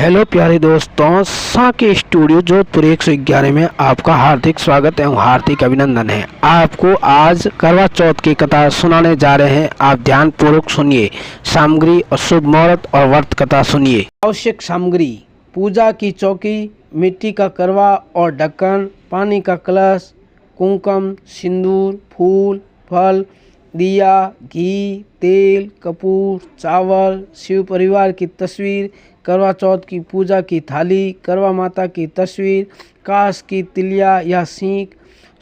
Hello प्यारे दोस्तों, साके studio Jodhpur 111 में आपका हार्दिक स्वागत एवं हार्दिक अभिनंदन है। आपको आज करवा चौथ की कथा सुनाने जा रहे हैं। आप ध्यान पूर्वक सुनिए। सामग्री और शुभ मुहूर्त और व्रत कथा सुनिए। आवश्यक सामग्री: पूजा की चौकी, मिट्टी का करवा और ढक्कन, पानी का कलश, कुमकुम, सिंदूर, फूल, फल, दिया, घी, तेल, कपूर, चावल, शिव परिवार की तस्वीर, करवा चौथ की पूजा की थाली, करवा माता की तस्वीर, कांच की तिलिया या सींक,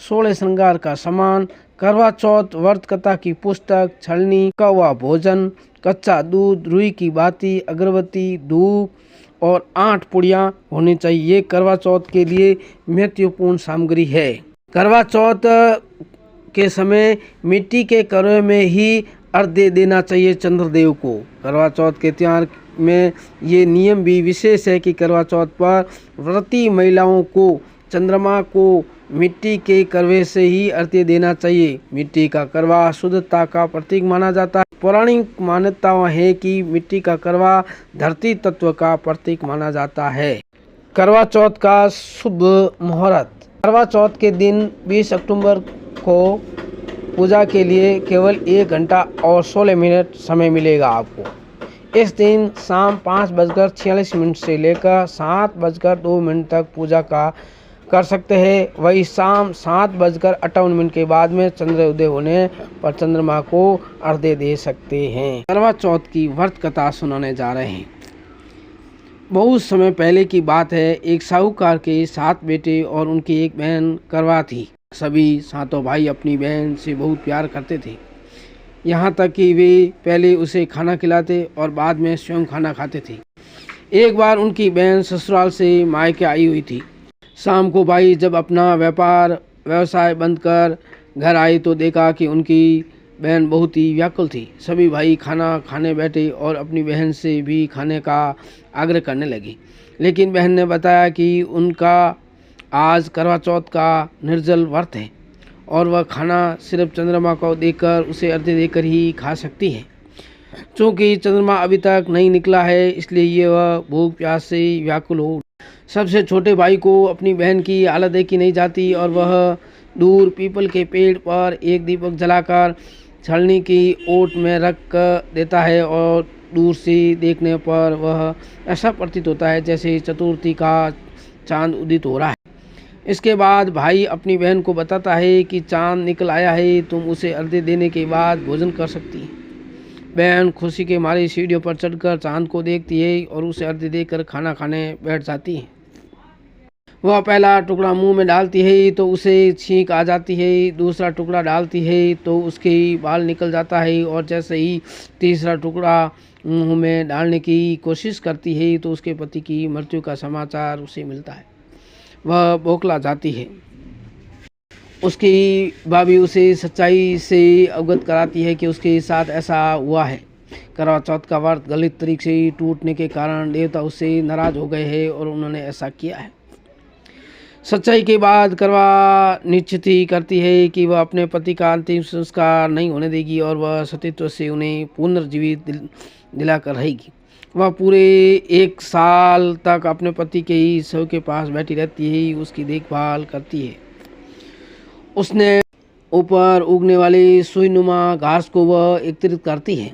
16 श्रृंगार का सामान, करवा चौथ व्रत कथा की पुस्तक, छलनी, पका हुआ भोजन, कच्चा दूध, रुई की बाती, अगरबत्ती, धूप और 8 पुड़ियाँ होनी चाहिए। करवा चौथ के लिए महत्वपूर्ण सामग्री है। करवा चौथ के समय मिट्टी के करवे में ही अर्घ्य देना चाहिए चंद्रदेव को। करवा चौथ के त्योहार में ये नियम भी विशेष है कि करवा चौथ पर व्रती महिलाओं को चंद्रमा को मिट्टी के करवे से ही अर्घ्य देना चाहिए। मिट्टी का करवा शुद्धता का प्रतीक माना जाता है। पौराणिक मान्यताएं है कि मिट्टी का करवा धरती तत्व का प्रतीक माना जाता है। करवा चौथ का शुभ मुहूर्त: करवा चौथ के दिन 20 अक्टूबर को पूजा के लिए केवल 1 घंटा और 16 मिनट समय मिलेगा आपको। इस दिन शाम 5:46 से लेकर 7:02 तक पूजा का कर सकते हैं। वही शाम 7:58 के बाद में चंद्रोदय होने पर चंद्रमा को अर्घ्य दे सकते हैं। करवा चौथ की व्रत कथा सुनाने जा रहे हैं। बहुत समय पहले की बात है। एक साहूकार के 7 बेटे और उनकी एक बहन करवा थी। सभी 7 भाई अपनी बहन से बहुत प्यार करते थे, यहाँ तक कि वे पहले उसे खाना खिलाते और बाद में स्वयं खाना खाते थे। एक बार उनकी बहन ससुराल से मायके आई हुई थी। शाम को भाई जब अपना व्यवसाय बंद कर घर आई तो देखा कि उनकी बहन बहुत ही व्याकुल थी। सभी भाई खाना खाने बैठे और अपनी बहन से भी खाने का आग्रह करने लगे, लेकिन बहन ने बताया कि उनका आज करवा चौथ का निर्जल व्रत है और वह खाना सिर्फ चंद्रमा को देकर उसे अर्घ्य देकर ही खा सकती है। चूँकि चंद्रमा अभी तक नहीं निकला है, इसलिए वह भूख प्यास से व्याकुल हो। सबसे छोटे भाई को अपनी बहन की हालत देखी नहीं जाती और वह दूर पीपल के पेड़ पर एक दीपक जलाकर छलनी की ओट में रख देता है और दूर से देखने पर वह ऐसा प्रतीत होता है जैसे चतुर्थी का चांद उदित हो रहा है। इसके बाद भाई अपनी बहन को बताता है कि चांद निकल आया है, तुम उसे अर्घ्य देने के बाद भोजन कर सकती है। बहन खुशी के मारे सीढ़ियों पर चढ़कर चांद को देखती है और उसे अर्घ्य देकर खाना खाने बैठ जाती है। वह पहला टुकड़ा मुंह में डालती है तो उसे छींक आ जाती है, दूसरा टुकड़ा डालती है तो उसके बाल निकल जाता है और जैसे ही तीसरा टुकड़ा मुंह में डालने की कोशिश करती है तो उसके पति की मृत्यु का समाचार उसे मिलता है। वह बौखला जाती है। उसकी भाभी उसे सच्चाई से अवगत कराती है कि उसके साथ ऐसा हुआ है। करवा चौथ का व्रत गलत तरीके से टूटने के कारण देवता उससे नाराज हो गए हैं और उन्होंने ऐसा किया है। सच्चाई के बाद करवा निश्चित ही करती है कि वह अपने पति का अंतिम संस्कार नहीं होने देगी और वह सतीत्व से उन्हें पुनर्जीवित दिलाकर रहेगी। वह पूरे 1 साल तक अपने पति के ही शव के पास बैठी रहती है, उसकी देखभाल करती है। उसने ऊपर उगने वाली सुईनुमा घास को वह एकत्रित करती है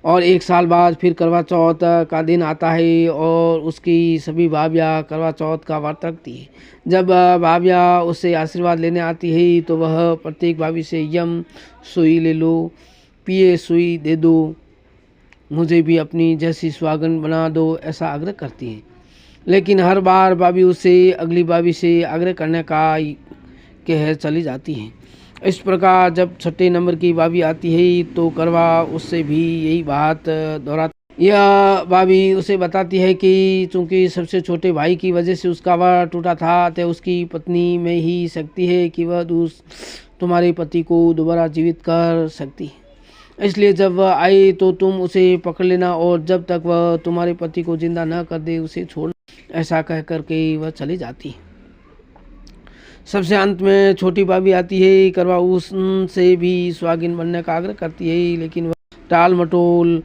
और 1 साल बाद फिर करवा चौथ का दिन आता है और उसकी सभी भाभियाँ करवा चौथ का व्रत रखती है। जब भाभियाँ उससे आशीर्वाद लेने आती है तो वह प्रत्येक भाभी से यम सुई ले लो, पिए सुई दे दो, मुझे भी अपनी जैसी सुहागन बना दो, ऐसा आग्रह करती है। लेकिन हर बार भाभी उसे अगली भाभी से आग्रह करने का कह चली जाती है। इस प्रकार जब 6 नंबर की भाभी आती है तो करवा उससे भी यही बात दोहराती। यह भाभी उसे बताती है कि चूंकि सबसे छोटे भाई की वजह से उसका वह टूटा था, तो उसकी पत्नी में ही शक्ति है कि वह तुम्हारे पति को दोबारा जीवित कर सकती है। इसलिए जब वह आए तो तुम उसे पकड़ लेना और जब तक वह तुम्हारे पति को जिंदा न कर दे उसे छोड़ना। ऐसा कह करके वह चली जाती है। सबसे अंत में छोटी भाभी आती है। करवा उससे भी सुहागिन बनने का आग्रह करती है, लेकिन वह टाल मटोल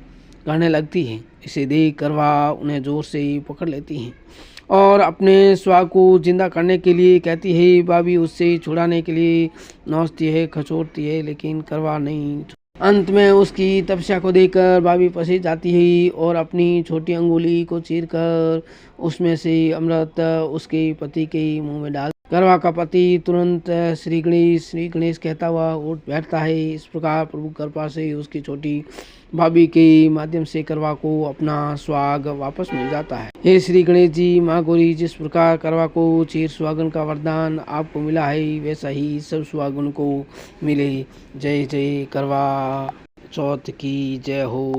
करने लगती है। इसे देख करवा उन्हें जोर से पकड़ लेती हैं और अपने स्वाग को जिंदा करने के लिए कहती है। भाभी उससे छुड़ाने के लिए नोचती है, खचोड़ती है, लेकिन करवा नहीं। अंत में उसकी तपस्या को देखकर भाभी पसीज जाती है और अपनी छोटी अंगुली को चीरकर उसमें से अमृत उसके पति के मुंह में डाल। करवा का पति तुरंत श्री गणेश कहता हुआ उठ बैठता है। इस प्रकार प्रभु कृपा से उसकी छोटी भाभी के माध्यम से करवा को अपना स्वाग वापस मिल जाता है। हे श्री गणेश जी, माँ गौरी, जिस प्रकार करवा को चीर सुहागन का वरदान आपको मिला है, वैसा ही सब सुहागन को मिले। जय जय करवा चौथ की जय हो।